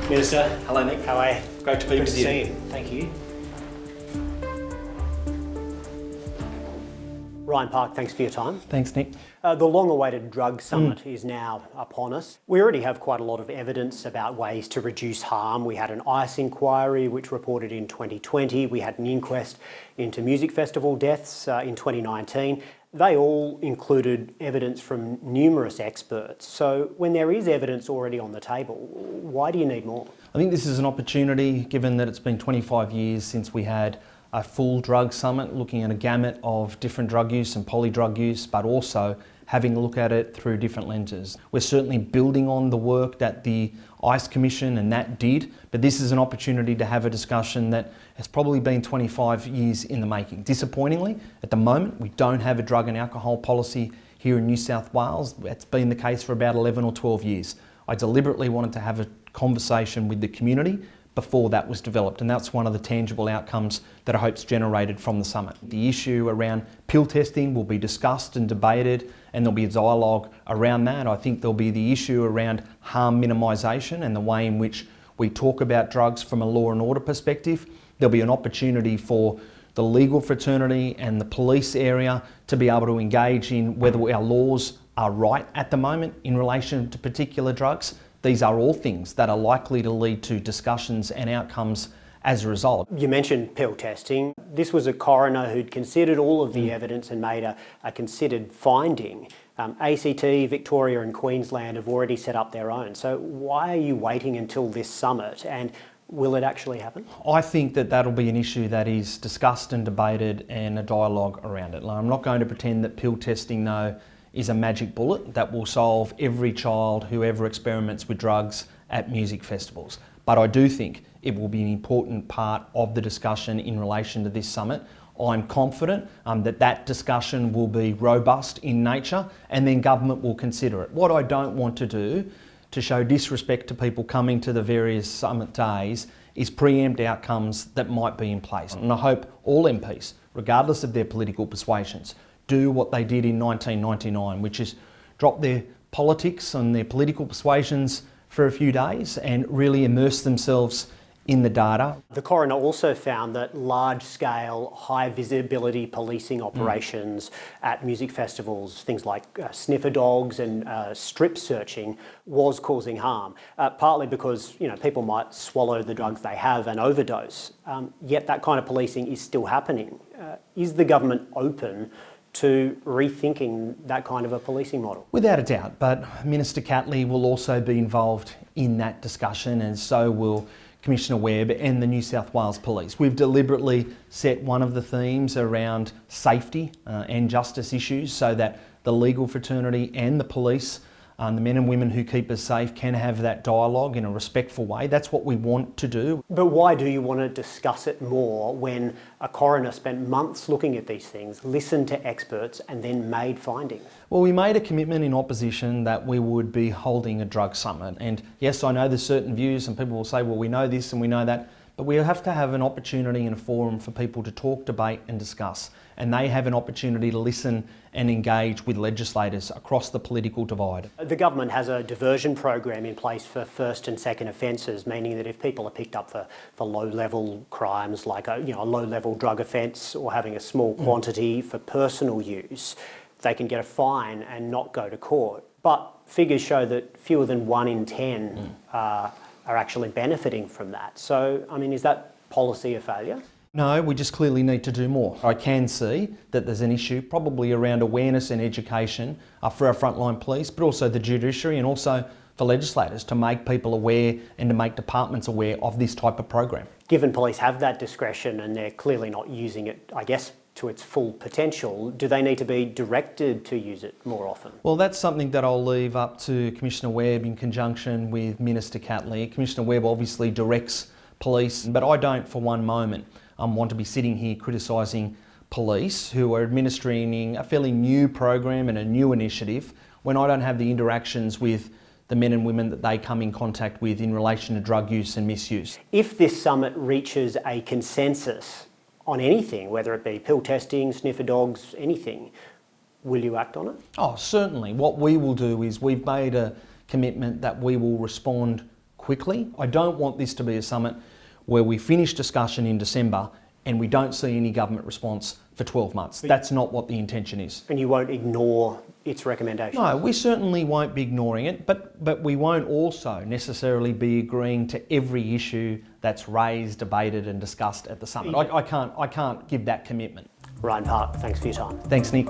Minister, hello Nick. How are you? Great to be with you. Good to see you. Thank you. Ryan Park, thanks for your time. Thanks, Nick. The long-awaited drug summit is now upon us. We already have quite a lot of evidence about ways to reduce harm. We had an ICE inquiry which reported in 2020. We had an inquest into music festival deaths in 2019. They all included evidence from numerous experts. So when there is evidence already on the table, why do you need more? I think this is an opportunity, given that it's been 25 years since we had a full drug summit looking at a gamut of different drug use and polydrug use, but also having a look at it through different lenses. We're certainly building on the work that the ICE Commission and that did, but this is an opportunity to have a discussion that has probably been 25 years in the making. Disappointingly, at the moment, we don't have a drug and alcohol policy here in New South Wales. That's been the case for about 11 or 12 years. I deliberately wanted to have a conversation with the community before that was developed, and that's one of the tangible outcomes that I hope's generated from the summit. The issue around pill testing will be discussed and debated, and there'll be a dialogue around that. I think there'll be the issue around harm minimisation and the way in which we talk about drugs from a law and order perspective. There'll be an opportunity for the legal fraternity and the police area to be able to engage in whether our laws are right at the moment in relation to particular drugs. These are all things that are likely to lead to discussions and outcomes as a result. You mentioned pill testing. This was a coroner who'd considered all of the evidence and made a considered finding. ACT, Victoria and Queensland have already set up their own. So why are you waiting until this summit, and will it actually happen? I think that that'll be an issue that is discussed and debated and a dialogue around it. I'm not going to pretend that pill testing, though, is a magic bullet that will solve every child who ever experiments with drugs at music festivals. But I do think it will be an important part of the discussion in relation to this summit. I'm confident that that discussion will be robust in nature, and then government will consider it. What I don't want to do, to show disrespect to people coming to the various summit days, is preempt outcomes that might be in place. And I hope all MPs, regardless of their political persuasions, do what they did in 1999, which is drop their politics and their political persuasions for a few days and really immerse themselves in the data. The coroner also found that large-scale, high-visibility policing operations at music festivals, things like sniffer dogs and strip searching, was causing harm, partly because people might swallow the drugs they have and overdose. Yet that kind of policing is still happening. Is the government open to rethinking that kind of a policing model? Without a doubt, but Minister Catley will also be involved in that discussion, and so will Commissioner Webb and the New South Wales Police. We've deliberately set one of the themes around safety and justice issues so that the legal fraternity and the police, the men and women who keep us safe, can have that dialogue in a respectful way. That's what we want to do. But why do you want to discuss it more when a coroner spent months looking at these things, listened to experts and then made findings? Well, we made a commitment in opposition that we would be holding a drug summit. And yes, I know there's certain views and people will say, well, we know this and we know that. But we have to have an opportunity and a forum for people to talk, debate and discuss. And they have an opportunity to listen and engage with legislators across the political divide. The government has a diversion program in place for first and second offences, meaning that if people are picked up for low-level crimes like a low-level drug offence or having a small quantity for personal use, they can get a fine and not go to court. But figures show that fewer than 1 in 10 are actually benefiting from that. So, is that policy a failure? No, we just clearly need to do more. I can see that there's an issue probably around awareness and education for our frontline police, but also the judiciary and also for legislators to make people aware and to make departments aware of this type of program. Given police have that discretion and they're clearly not using it, I guess, to its full potential, do they need to be directed to use it more often? Well, that's something that I'll leave up to Commissioner Webb in conjunction with Minister Catley. Commissioner Webb obviously directs police, but I don't for one moment want to be sitting here criticising police who are administering a fairly new program and a new initiative when I don't have the interactions with the men and women that they come in contact with in relation to drug use and misuse. If this summit reaches a consensus on anything, whether it be pill testing, sniffer dogs, anything, will you act on it? Oh, certainly. What we will do is we've made a commitment that we will respond quickly. I don't want this to be a summit where we finish discussion in December and we don't see any government response for 12 months. That's not what the intention is. And you won't ignore its recommendations? No, we certainly won't be ignoring it, but we won't also necessarily be agreeing to every issue that's raised, debated and discussed at the summit. I can't give that commitment. Ryan Park, thanks for your time. Thanks, Nick.